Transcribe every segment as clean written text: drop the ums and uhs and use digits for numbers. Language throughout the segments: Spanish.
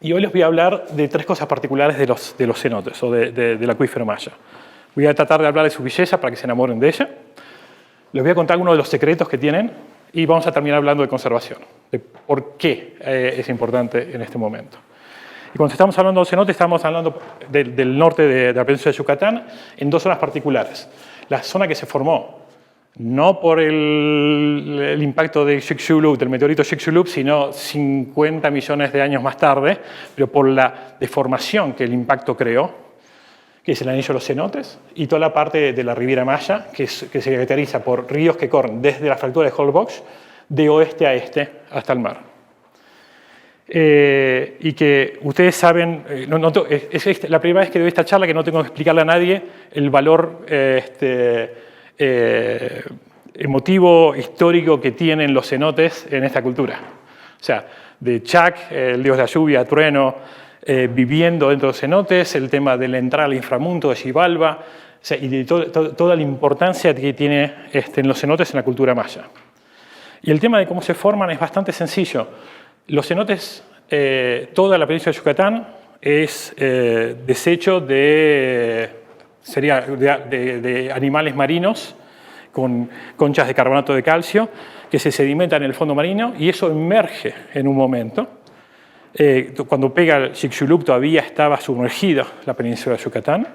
Y hoy les voy a hablar de tres cosas particulares de los cenotes o del acuífero maya. Voy a tratar de hablar de su belleza para que se enamoren de ella. Les voy a contar algunos de los secretos que tienen y vamos a terminar hablando de conservación, de por qué es importante en este momento. Y cuando estamos hablando de los cenotes, estamos hablando del norte de la península de Yucatán en dos zonas particulares. La zona que se formó no por el impacto de Chicxulub, del meteorito Chicxulub, sino 50 millones de años más tarde, pero por la deformación que el impacto creó, que es el anillo de los cenotes, y toda la parte de la Riviera Maya, que se caracteriza por ríos que corren desde la fractura de Holbox, de oeste a este, hasta el mar. Y que ustedes saben, es la primera vez que doy esta charla que no tengo que explicarle a nadie el valor emotivo, histórico que tienen los cenotes en esta cultura. O sea, de Chac, el dios de la lluvia, trueno, viviendo dentro de los cenotes, el tema de la entrada al inframundo de Xibalba, o sea, y de toda la importancia que tiene en los cenotes en la cultura maya. Y el tema de cómo se forman es bastante sencillo. Los cenotes, toda la península de Yucatán es desecho de animales marinos con conchas de carbonato de calcio que se sedimentan en el fondo marino y eso emerge en un momento. Cuando pega el Chicxulub todavía estaba sumergida la península de Yucatán.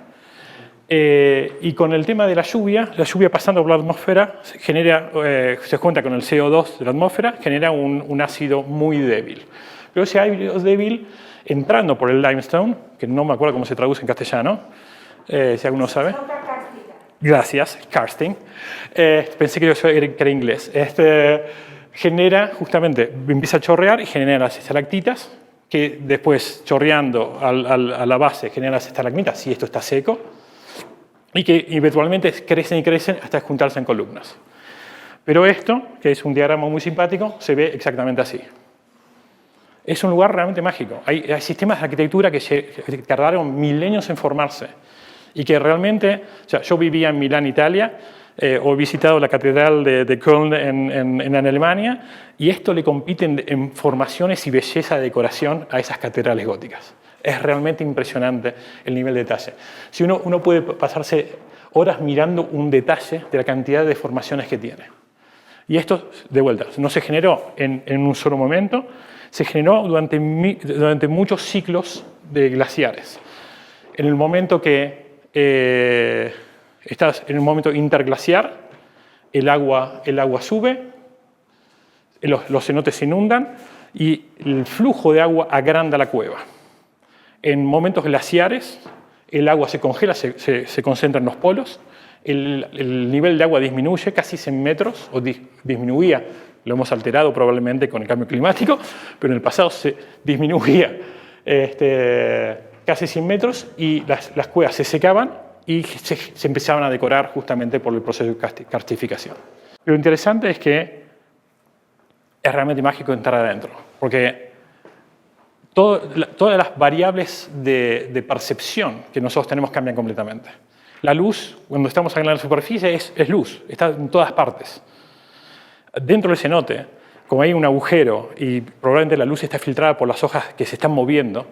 Y con el tema de la lluvia pasando por la atmósfera se junta con el CO2 de la atmósfera, genera un ácido muy débil. Pero ese ácido débil, entrando por el limestone, que no me acuerdo cómo se traduce en castellano, si alguno sabe. Gracias, karsting. Pensé que era inglés. Genera, justamente, empieza a chorrear y genera las estalactitas, que después, chorreando a la base, genera las estalagmitas, si esto está seco, y que eventualmente crecen y crecen hasta juntarse en columnas. Pero esto, que es un diagrama muy simpático, se ve exactamente así. Es un lugar realmente mágico. Hay sistemas de arquitectura que tardaron milenios en formarse y que realmente, o sea, yo vivía en Milán, Italia, o he visitado la catedral de Köln en Alemania, y esto le compite en formaciones y belleza de decoración a esas catedrales góticas. Es realmente impresionante el nivel de detalle. Si uno puede pasarse horas mirando un detalle de la cantidad de deformaciones que tiene. Y esto, de vuelta, no se generó en un solo momento, se generó durante muchos ciclos de glaciares. En el momento que estás en un momento interglaciar, el agua sube, los cenotes se inundan y el flujo de agua agranda la cueva. En momentos glaciares, el agua se congela, se concentra en los polos, el nivel de agua disminuye casi 100 metros, o disminuía, lo hemos alterado probablemente con el cambio climático, pero en el pasado se disminuía casi 100 metros y las cuevas se secaban y se empezaban a decorar justamente por el proceso de karstificación. Lo interesante es que es realmente mágico entrar adentro, porque todas las variables de percepción que nosotros tenemos cambian completamente. La luz, cuando estamos en la superficie, es luz, está en todas partes. Dentro del cenote, como hay un agujero y probablemente la luz está filtrada por las hojas que se están moviendo,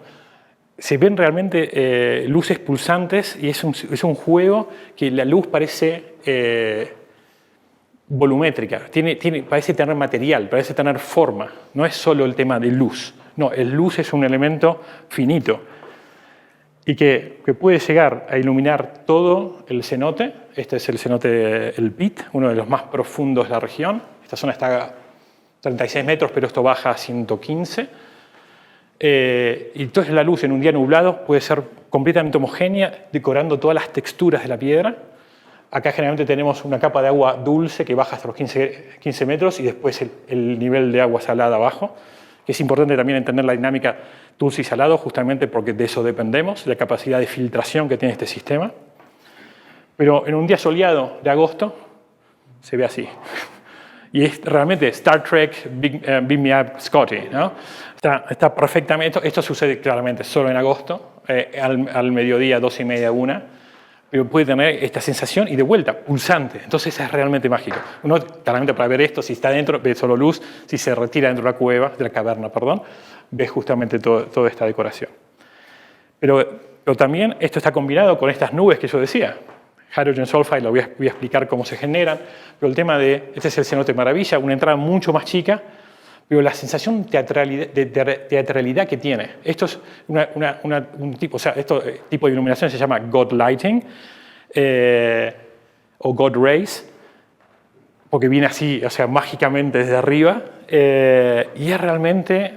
se ven realmente luces pulsantes y es un juego que la luz parece volumétrica, parece tener material, parece tener forma. No es solo el tema de luz. No, el luz es un elemento finito y que puede llegar a iluminar todo el cenote. Este es el cenote El Pit, uno de los más profundos de la región. Esta zona está a 36 metros, pero esto baja a 115. Y entonces la luz en un día nublado puede ser completamente homogénea, decorando todas las texturas de la piedra. Acá generalmente tenemos una capa de agua dulce que baja hasta los 15 metros y después el nivel de agua salada abajo. Es importante también entender la dinámica dulce y salado, justamente porque de eso dependemos, de la capacidad de filtración que tiene este sistema. Pero en un día soleado de agosto se ve así. Y es realmente Star Trek, Beam Me Up Scotty, ¿no? Está perfectamente. Esto sucede claramente solo en agosto, al mediodía, 12:30, 1. pero puede tener esta sensación y de vuelta, pulsante. Entonces es realmente mágico. Uno, claramente para ver esto, si está dentro, ve solo luz, si se retira dentro de la cueva, de la caverna, perdón, ves justamente toda esta decoración. Pero también esto está combinado con estas nubes que yo decía. Hydrogen sulfide, lo voy a explicar cómo se generan, pero el tema de, este es el cenote Maravilla, una entrada mucho más chica, pero la sensación de teatralidad que tiene. Esto es un tipo, o sea, este tipo de iluminación se llama God Lighting o God Rays, porque viene así, o sea, mágicamente desde arriba, y es realmente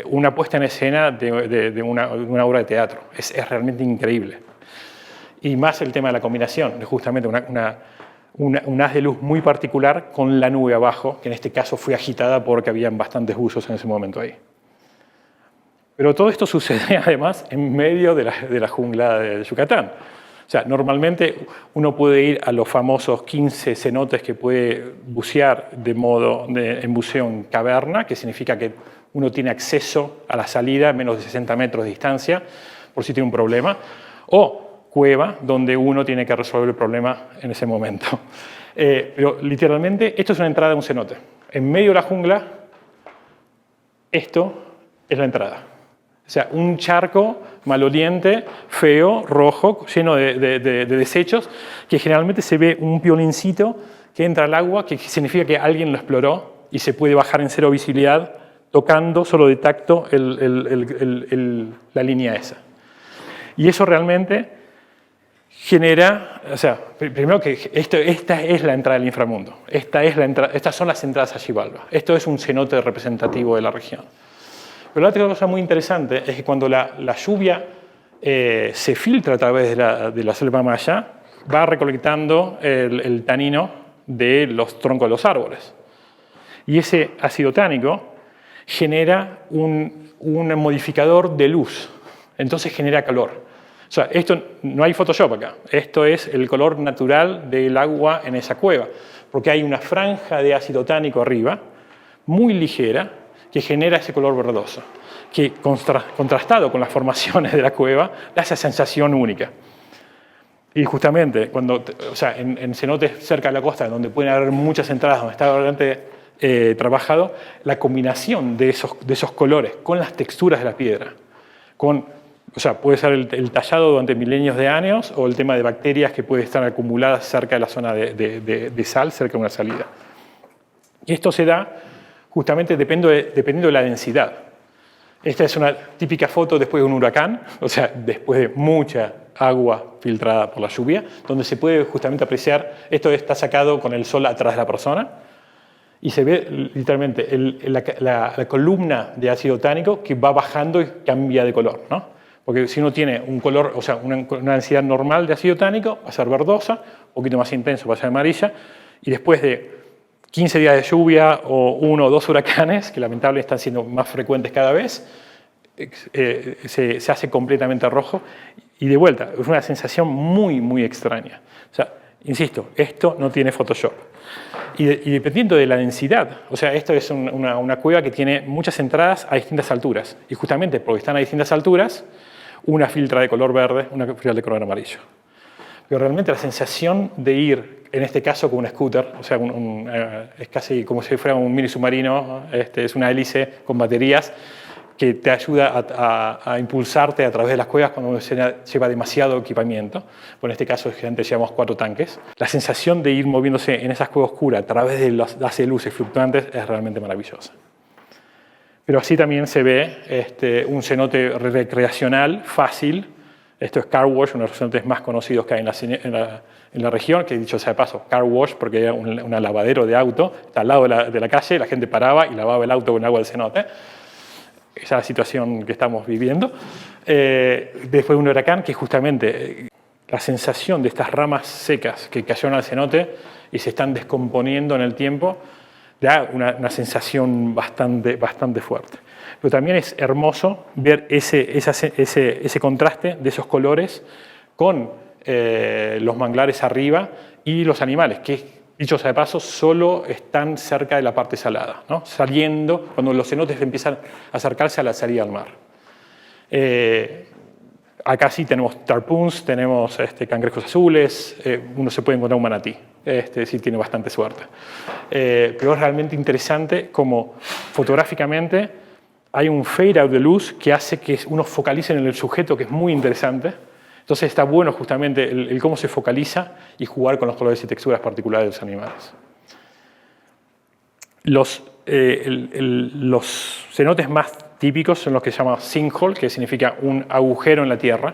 una puesta en escena de una obra de teatro. Es realmente increíble. Y más el tema de la combinación, de justamente un haz de luz muy particular con la nube abajo, que en este caso fue agitada porque habían bastantes buzos en ese momento ahí. Pero todo esto sucede además en medio de la jungla de Yucatán. O sea, normalmente uno puede ir a los famosos 15 cenotes que puede bucear en buceo en caverna, que significa que uno tiene acceso a la salida a menos de 60 metros de distancia, por si tiene un problema, o cueva, donde uno tiene que resolver el problema en ese momento. Pero literalmente, esto es una entrada de un cenote. En medio de la jungla, esto es la entrada. O sea, un charco maloliente, feo, rojo, lleno de desechos, que generalmente se ve un piolincito que entra al agua, que significa que alguien lo exploró y se puede bajar en cero visibilidad tocando solo de tacto la línea esa. Y eso realmente genera, o sea, primero que esta es la entrada del inframundo, estas son las entradas a Xibalba, esto es un cenote representativo de la región. Pero la otra cosa muy interesante es que cuando la lluvia se filtra a través de la selva maya, va recolectando el tanino de los troncos de los árboles. Y ese ácido tánico genera un modificador de luz, entonces genera calor. O sea, esto no hay Photoshop acá, esto es el color natural del agua en esa cueva, porque hay una franja de ácido tánico arriba, muy ligera, que genera ese color verdoso, que contrastado con las formaciones de la cueva, da esa sensación única. Y justamente, o sea, en cenotes cerca de la costa, donde pueden haber muchas entradas, donde está realmente trabajado, la combinación de esos colores con las texturas de la piedra, o sea, puede ser el tallado durante milenios de años o el tema de bacterias que pueden estar acumuladas cerca de la zona de sal, cerca de una salida. Y esto se da justamente dependiendo de la densidad. Esta es una típica foto después de un huracán, o sea, después de mucha agua filtrada por la lluvia, donde se puede justamente apreciar, esto está sacado con el sol atrás de la persona, y se ve literalmente la columna de ácido tánico que va bajando y cambia de color, ¿no? Porque si uno tiene un color, o sea, una densidad normal de ácido tánico, va a ser verdosa, un poquito más intenso, va a ser amarilla, y después de 15 días de lluvia o 1 o 2 huracanes, que lamentablemente están siendo más frecuentes cada vez, se hace completamente rojo. Y de vuelta, es una sensación muy, muy extraña. O sea, insisto, esto no tiene Photoshop. Y dependiendo de la densidad, o sea, esto es una cueva que tiene muchas entradas a distintas alturas. Y justamente porque están a distintas alturas, una filtra de color verde, una filtra de color amarillo. Pero realmente la sensación de ir, en este caso con un scooter, o sea, es casi como si fuera un mini submarino, es una hélice con baterías que te ayuda a impulsarte a través de las cuevas cuando uno lleva demasiado equipamiento. Bueno, en este caso, antes llevamos 4 tanques. La sensación de ir moviéndose en esas cuevas oscuras a través de las luces fluctuantes es realmente maravillosa. Pero así también se ve un cenote recreacional fácil. Esto es Car Wash, uno de los cenotes más conocidos que hay en la región, que dicho sea de paso, Car Wash, porque era un lavadero de auto, está al lado de la calle, la gente paraba y lavaba el auto con agua del cenote. Esa es la situación que estamos viviendo. Después de un huracán, que justamente la sensación de estas ramas secas que cayeron al cenote y se están descomponiendo en el tiempo, da una sensación bastante fuerte. Pero también es hermoso ver ese contraste de esos colores con los manglares arriba y los animales, que, dicho sea de paso, solo están cerca de la parte salada, ¿no? Saliendo, cuando los cenotes empiezan a acercarse a la salida al mar. Acá sí tenemos tarpoons, tenemos cangrejos azules, uno se puede encontrar un manatí, sí tiene bastante suerte. Pero es realmente interesante como fotográficamente hay un fade out de luz que hace que uno focalice en el sujeto, que es muy interesante. Entonces está bueno justamente el cómo se focaliza y jugar con los colores y texturas particulares de los animales. Los cenotes más típicos son los que se llaman sinkhole, que significa un agujero en la tierra,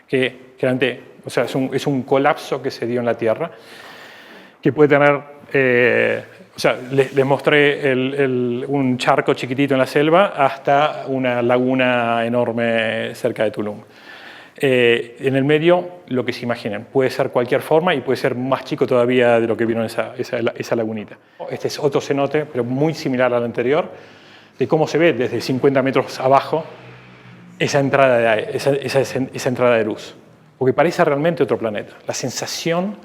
que generalmente, o sea, es un colapso que se dio en la tierra, que puede tener, o sea, les mostré un charco chiquitito en la selva hasta una laguna enorme cerca de Tulum. En el medio, lo que se imaginen, puede ser cualquier forma y puede ser más chico todavía de lo que vieron esa lagunita. Este es otro cenote, pero muy similar al anterior, de cómo se ve desde 50 metros abajo esa entrada de luz. Porque parece realmente otro planeta. La sensación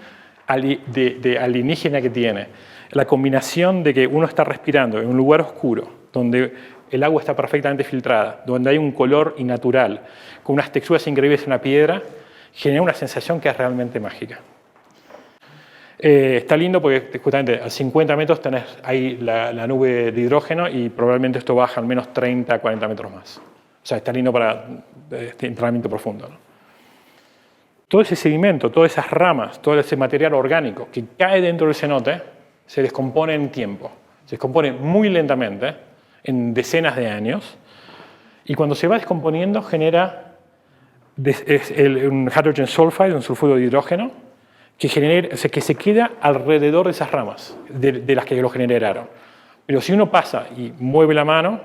de alienígena que tiene, la combinación de que uno está respirando en un lugar oscuro, donde el agua está perfectamente filtrada, donde hay un color innatural, con unas texturas increíbles en la piedra, genera una sensación que es realmente mágica. Está lindo porque justamente a 50 metros tenés ahí la nube de hidrógeno y probablemente esto baja al menos 30, 40 metros más. O sea, está lindo para entrenamiento profundo, ¿no? Todo ese sedimento, todas esas ramas, todo ese material orgánico que cae dentro del cenote se descompone en tiempo. Se descompone muy lentamente, en decenas de años, y cuando se va descomponiendo genera un hydrogen sulfide, un sulfuro de hidrógeno, que se queda alrededor de esas ramas de las que lo generaron. Pero si uno pasa y mueve la mano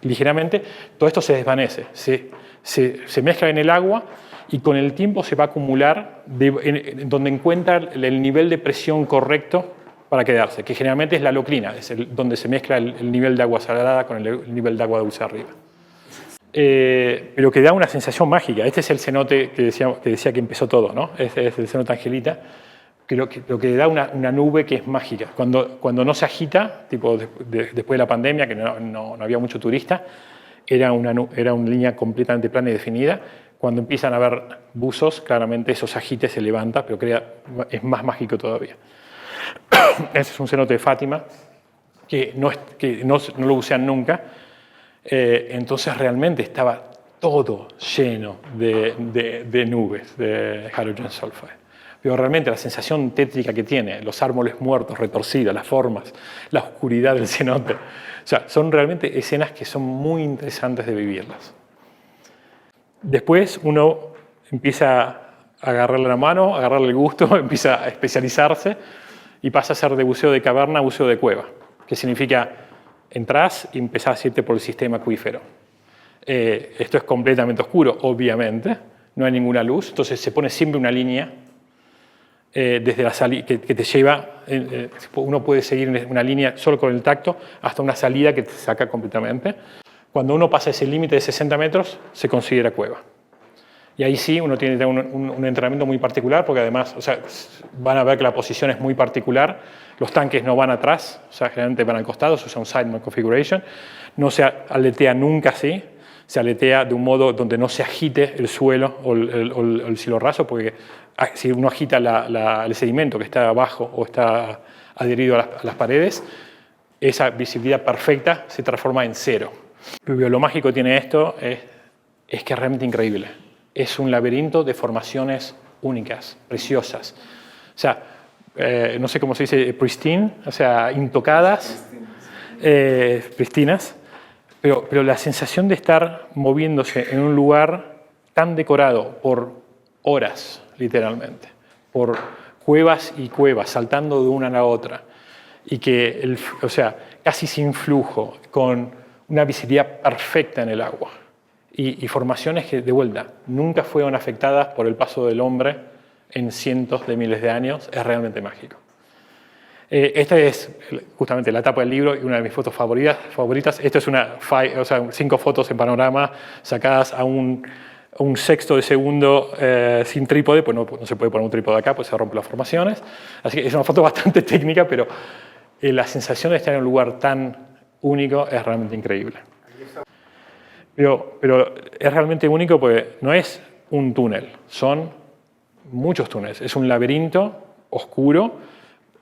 ligeramente, todo esto se desvanece, se mezcla en el agua y con el tiempo se va a acumular donde encuentra el nivel de presión correcto para quedarse, que generalmente es la loclina, es donde se mezcla el nivel de agua salada con el nivel de agua dulce arriba. Pero que da una sensación mágica. Este es el cenote que decía que empezó todo, ¿no? Este es el cenote Angelita, lo que da una nube que es mágica. Cuando no se agita, tipo después de la pandemia, que no había mucho turista, era una línea completamente plana y definida. Cuando empiezan a haber buzos, claramente esos agites se levantan, pero es más mágico todavía. Ese es un cenote de Fátima, que no lo usan nunca. Entonces realmente estaba todo lleno de nubes de hydrogen sulfide. Pero realmente la sensación tétrica que tiene, los árboles muertos, retorcidos, las formas, la oscuridad del cenote, o sea, son realmente escenas que son muy interesantes de vivirlas. Después uno empieza a agarrarle la mano, a agarrarle el gusto, empieza a especializarse y pasa a ser de buceo de caverna a buceo de cueva, que significa entrás y empezás a irte por el sistema acuífero. Esto es completamente oscuro, obviamente, no hay ninguna luz, entonces se pone siempre una línea desde la salida que te lleva, uno puede seguir una línea solo con el tacto hasta una salida que te saca completamente. Cuando uno pasa ese límite de 60 metros, se considera cueva. Y ahí sí uno tiene un entrenamiento muy particular, porque además, o sea, van a ver que la posición es muy particular. Los tanques no van atrás, o sea, generalmente van al costado, se usa un sideman configuration. No se aletea nunca así, se aletea de un modo donde no se agite el suelo o el cielo raso, porque si uno agita el sedimento que está abajo o está adherido a las paredes, esa visibilidad perfecta se transforma en cero. Pero lo mágico que tiene esto es que es realmente increíble. Es un laberinto de formaciones únicas, preciosas. O sea, no sé cómo se dice, pristine, o sea, intocadas, pristinas, pero la sensación de estar moviéndose en un lugar tan decorado por horas, literalmente, por cuevas y cuevas, saltando de una a la otra, y que, o sea, casi sin flujo, con una visibilidad perfecta en el agua. Y formaciones que, de vuelta, nunca fueron afectadas por el paso del hombre en cientos de miles de años, es realmente mágico. Esta es justamente la tapa del libro y una de mis fotos favoritas. Esta es 5 fotos en panorama sacadas a un sexto de segundo sin trípode, pues no se puede poner un trípode acá, pues se rompen las formaciones. Así que es una foto bastante técnica, pero la sensación de estar en un lugar tan único es realmente increíble. Pero es realmente único porque no es un túnel, son muchos túneles. Es un laberinto oscuro,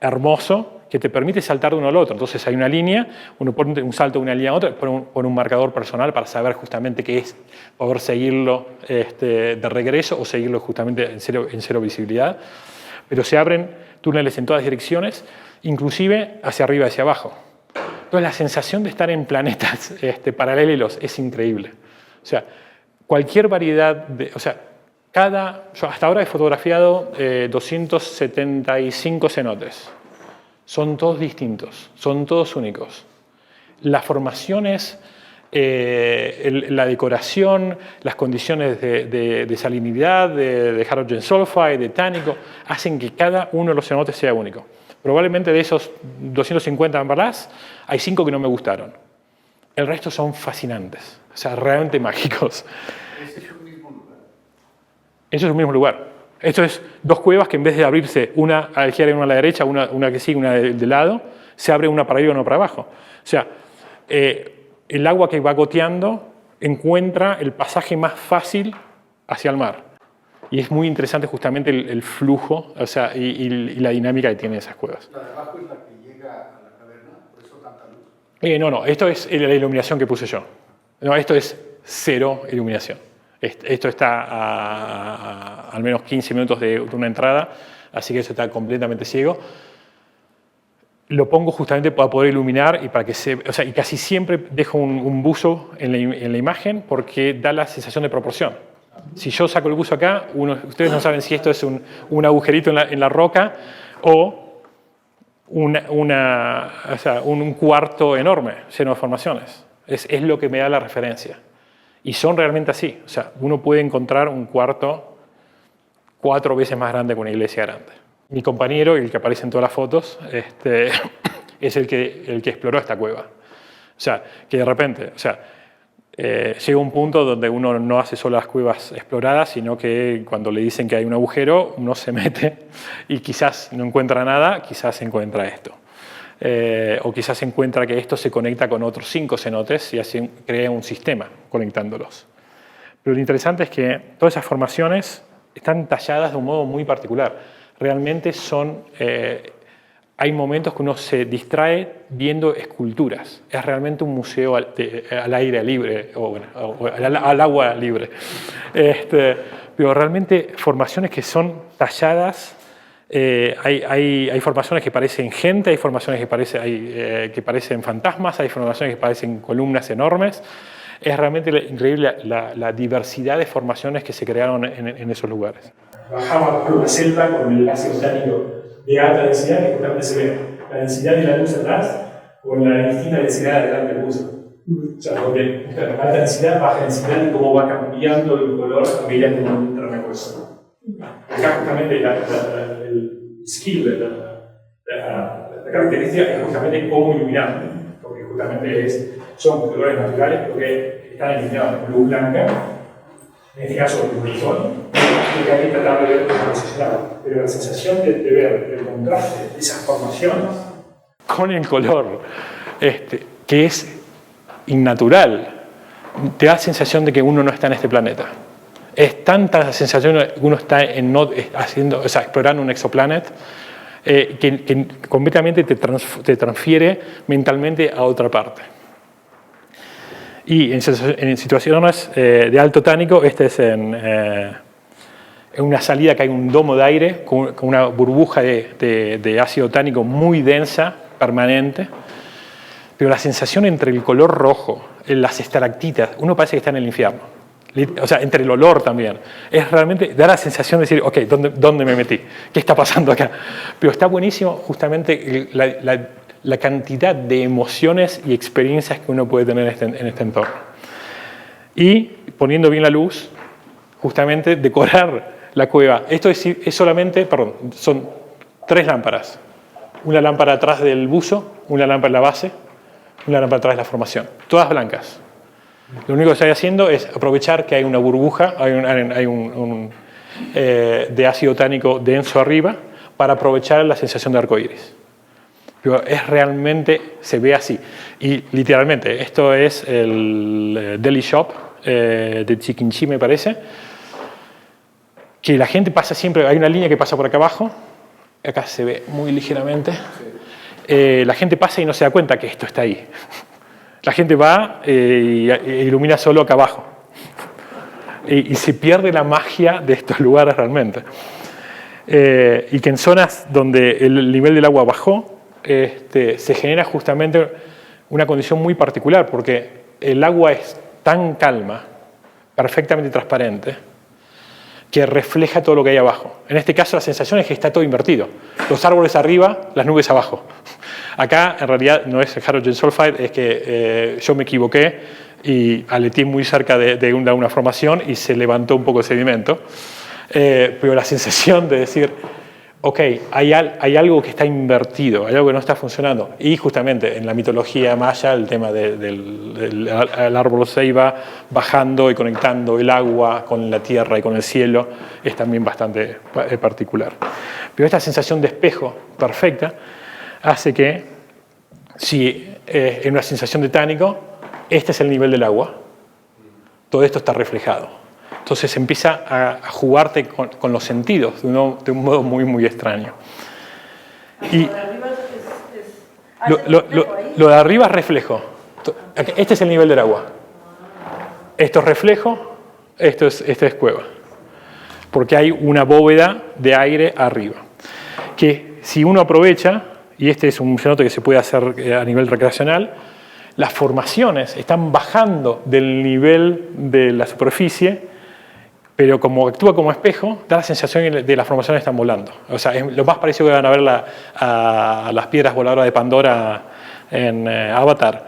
hermoso, que te permite saltar de uno al otro. Entonces hay una línea, uno pone un salto de una línea a otra, pone un marcador personal para saber justamente qué es, poder seguirlo de regreso o seguirlo justamente en cero visibilidad. Pero se abren túneles en todas direcciones, inclusive hacia arriba y hacia abajo. Entonces la sensación de estar en planetas paralelos es increíble. O sea, cualquier variedad de... O sea, yo hasta ahora he fotografiado 275 cenotes. Son todos distintos, son todos únicos. Las formaciones, la decoración, las condiciones de salinidad, de hydrogen sulfide, de tánico, hacen que cada uno de los cenotes sea único. Probablemente de esos 250 amberlas, hay 5 que no me gustaron. El resto son fascinantes, o sea, realmente mágicos. ¿Ese es un mismo lugar? Eso es un mismo lugar. Esto es 2 cuevas que en vez de abrirse una a la izquierda y una a la derecha, una que sigue, una de lado, se abre una para arriba y una para abajo. O sea, el agua que va goteando encuentra el pasaje más fácil hacia el mar. Y es muy interesante justamente el flujo, o sea, y la dinámica que tienen esas cuevas. ¿La de abajo es la que llega a la caverna? ¿Por eso tanta luz? No, esto es la iluminación que puse yo. No, esto es 0 iluminación. Esto está a al menos 15 minutos de una entrada, así que eso está completamente ciego. Lo pongo justamente para poder iluminar y para que y casi siempre dejo un buzo en la imagen porque da la sensación de proporción. Si yo saco el buzo acá, ustedes no saben si esto es un agujerito en la roca o un cuarto enorme, lleno de formaciones. Es lo que me da la referencia. Y son realmente así. O sea, uno puede encontrar un cuarto 4 veces más grande que una iglesia grande. Mi compañero, el que aparece en todas las fotos, es el que exploró esta cueva. O sea, que de repente, llega un punto donde uno no hace solo las cuevas exploradas, sino que cuando le dicen que hay un agujero, uno se mete y quizás no encuentra nada, quizás encuentra esto. O quizás encuentra que esto se conecta con otros 5 cenotes y así crea un sistema conectándolos. Pero lo interesante es que todas esas formaciones están talladas de un modo muy particular. Realmente hay momentos que uno se distrae viendo esculturas. Es realmente un museo al aire libre, o al agua libre. Pero realmente formaciones que son talladas. Hay formaciones que parecen gente, hay formaciones que parecen fantasmas, hay formaciones que parecen columnas enormes. Es realmente increíble la diversidad de formaciones que se crearon en esos lugares. Bajamos por una selva con el ácido tánico de alta densidad, que justamente se ve la densidad de la luz atrás con la distinta densidad delante del buzo. O sea, porque alta densidad, baja densidad y cómo va cambiando el color a medida que uno entra en la cueva. Acá justamente el skill, la característica es justamente cómo iluminar, porque justamente son colores naturales, porque están iluminados con luz blanca, en este caso el sol, y que hay que tratar de ver posicionado. Pero la sensación de ver el contraste de esas formaciones con el color, que es innatural, te da la sensación de que uno no está en este planeta. Es tanta la sensación de que uno está explorando un exoplanet que completamente te transfiere mentalmente a otra parte. Y en situaciones de alto tánico, es en una salida que hay un domo de aire con una burbuja de ácido tánico muy densa, permanente. Pero la sensación entre el color rojo, las estalactitas, uno parece que está en el infierno. O sea, entre el olor también. Es realmente, da la sensación de decir, ok, ¿dónde me metí? ¿Qué está pasando acá? Pero está buenísimo justamente la cantidad de emociones y experiencias que uno puede tener en este entorno. Y poniendo bien la luz, justamente decorar la cueva. Esto es solamente, perdón, son 3 lámparas. Una lámpara atrás del buzo, una lámpara en la base, una lámpara atrás de la formación. Todas blancas. Lo único que estoy haciendo es aprovechar que hay una burbuja, hay un de ácido tánico denso arriba, para aprovechar la sensación de arcoíris. Pero es realmente, se ve así. Y literalmente, esto es el Deli Shop de Chikinchi, me parece. que la gente pasa siempre, hay una línea que pasa por acá abajo, acá se ve muy ligeramente, la gente pasa y no se da cuenta que esto está ahí. La gente va y ilumina solo acá abajo. Y se pierde la magia de estos lugares realmente. Y que en zonas donde el nivel del agua bajó, se genera justamente una condición muy particular, porque el agua es tan calma, perfectamente transparente, que refleja todo lo que hay abajo. En este caso la sensación es que está todo invertido. Los árboles arriba, las nubes abajo. Acá en realidad no es el hydrogen sulfide, es que yo me equivoqué y aleteé muy cerca de una formación y se levantó un poco el sedimento. Pero la sensación de decir, ok, hay algo que está invertido, hay algo que no está funcionando. Y justamente en la mitología maya el tema del árbol ceiba bajando y conectando el agua con la tierra y con el cielo es también bastante particular. Pero esta sensación de espejo perfecta hace que, si en una sensación de tánico, este es el nivel del agua, todo esto está reflejado. Entonces empieza a jugarte con los sentidos de un modo muy, muy extraño. Y lo de arriba es reflejo. Este es el nivel del agua. Esto es reflejo, esto es cueva. Porque hay una bóveda de aire arriba. Que si uno aprovecha, y este es un cenote que se puede hacer a nivel recreacional, las formaciones están bajando del nivel de la superficie, pero como actúa como espejo, da la sensación de que las formaciones están volando. O sea, es lo más parecido que van a ver a las piedras voladoras de Pandora en Avatar.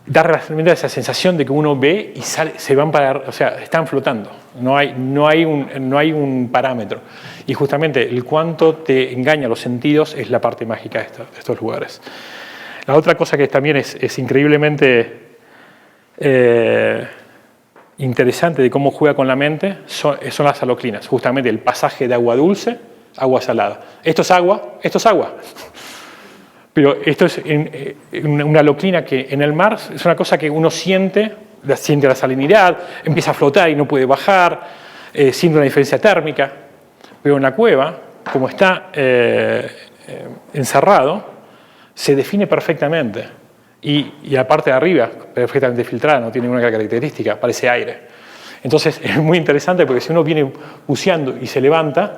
Da realmente esa sensación de que uno ve y se van para, o sea, están flotando. No hay un parámetro. Y justamente el cuánto te engaña los sentidos es la parte mágica de estos lugares. La otra cosa que también es increíblemente interesante de cómo juega con la mente son las haloclinas, justamente el pasaje de agua dulce a agua salada. Esto es agua. Pero esto es una haloclina que en el mar es una cosa que uno siente la salinidad, empieza a flotar y no puede bajar, siente una diferencia térmica. Pero en la cueva, como está encerrado, se define perfectamente. Y la parte de arriba, perfectamente filtrada, no tiene ninguna característica, parece aire. Entonces es muy interesante porque si uno viene buceando y se levanta,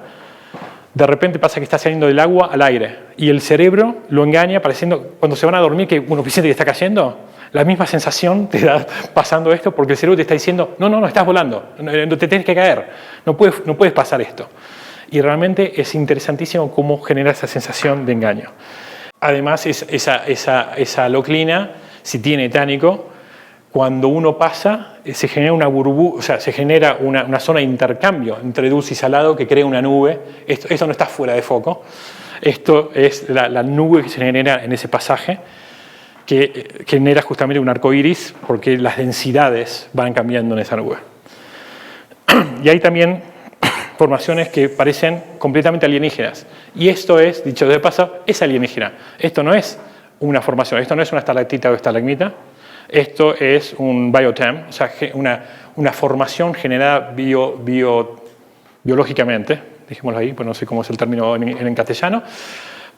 de repente pasa que está saliendo del agua al aire. Y el cerebro lo engaña pareciendo, cuando se van a dormir, que uno siente que está cayendo, la misma sensación te da pasando esto porque el cerebro te está diciendo, no, estás volando, no te tienes que caer, no puedes pasar esto. Y realmente es interesantísimo cómo genera esa sensación de engaño. Además, esa haloclina, si tiene etánico, cuando uno pasa, se genera una burbuja, o sea, se genera una zona de intercambio entre dulce y salado que crea una nube. Esto no está fuera de foco. Esto es la nube que se genera en ese pasaje, que genera justamente un arco iris, porque las densidades van cambiando en esa nube. Y hay también formaciones que parecen completamente alienígenas. Y esto es, dicho de paso, es alienígena. Esto no es una formación, esto no es una estalactita o estalagmita, esto es un biothem, o sea, una formación generada biológicamente, dejémoslo ahí, pues no sé cómo es el término en castellano,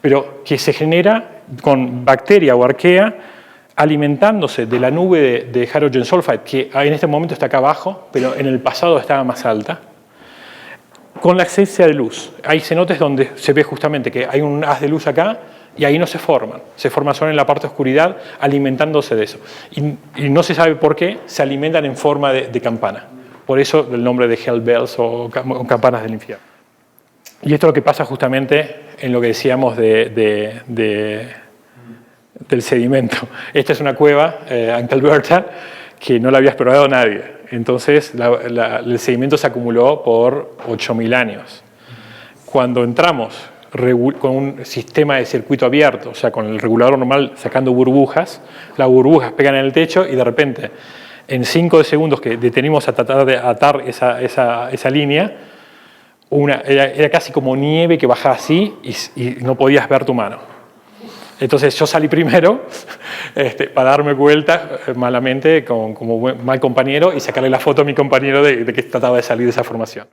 pero que se genera con bacteria o arquea alimentándose de la nube de hydrogen sulfide, que en este momento está acá abajo, pero en el pasado estaba más alta, con la ausencia de luz. Hay cenotes donde se ve justamente que hay un haz de luz acá y ahí no se forman solo en la parte de oscuridad alimentándose de eso. Y no se sabe por qué se alimentan en forma de campana. Por eso el nombre de Hell Bells o campanas del infierno. Y esto es lo que pasa justamente en lo que decíamos del sedimento. Esta es una cueva, Ankelberta, que no la había explorado nadie. Entonces el sedimento se acumuló por 8.000 años. Cuando entramos con un sistema de circuito abierto, o sea, con el regulador normal sacando burbujas, las burbujas pegan en el techo y de repente, en 5 segundos que detenimos a tratar de atar esa línea, era casi como nieve que bajaba así y no podías ver tu mano. Entonces yo salí primero para darme vuelta malamente como mal compañero y sacarle la foto a mi compañero de que trataba de salir de esa formación.